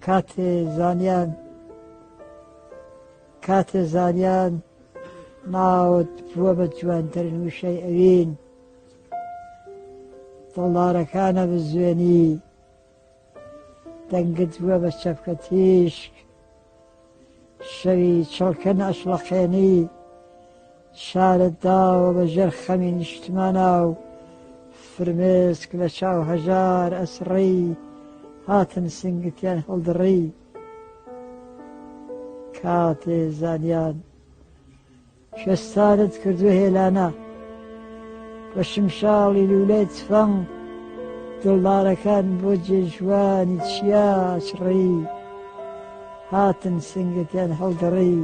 کاتێ زانیان ناوت بووە بە جوانترین وشەی ئەوین دڵدارەکانە بزوێنی دەنگت بووە بە چەپکە تیشک شەوی چڵکە نەشڵەقێنی شارت داوە بە ژێر خەمی نیشتمانە و فرمێسک لە چاو هەژار ئەسڕی هاتن سنگتیان هەڵدڕی کاتێ زانیان شێستانت کردووە هێلانە بە شمشاڵی لولەی تفەنگ دڵدارەکان بۆ جێژوانی چیاچڕی هاتن سنگتیان هەڵدڕی